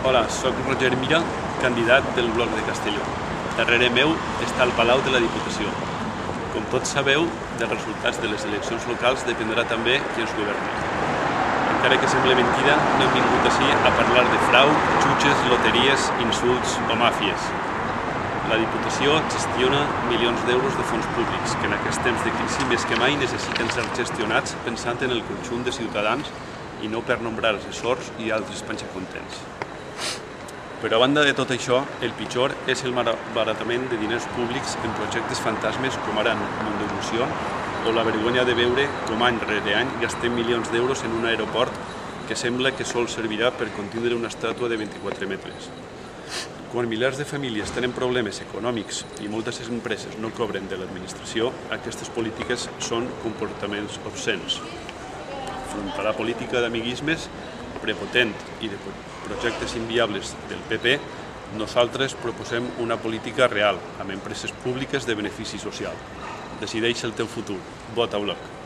Hola, soc Roger Mira, candidat del Bloc de Castelló. Darrere meu està el Palau de la Diputació. Com tots sabeu, dels resultats de les eleccions locals dependrà també qui ens governi. Encara que sembla mentida, no hem vingut ací a parlar de frau, xutxes, loteries, insults o màfies. La Diputació gestiona milions d'euros de fons públics que en aquests temps de crisi més que mai necessiten ser gestionats pensant en el conjunt de ciutadans i no per nombrar assessors i altres panxacontents. Però a banda de tot això, el pitjor és el malbaratament de diners públics en projectes fantasmes com ara Mundoemoció o la vergonya de veure com any rere any gastem milions d'euros en un aeroport que sembla que sols servirà per contindre una estàtua de 24 metres. Quan milers de famílies tenen problemes econòmics i moltes empreses no cobren de l'administració, aquestes polítiques són comportaments obscens. Front a la política d'amiguismes prepotent i de projectes inviables del PP, nosaltres proposem una política real, amb empreses públiques de benefici social. Decideix el teu futur. Vota Bloc.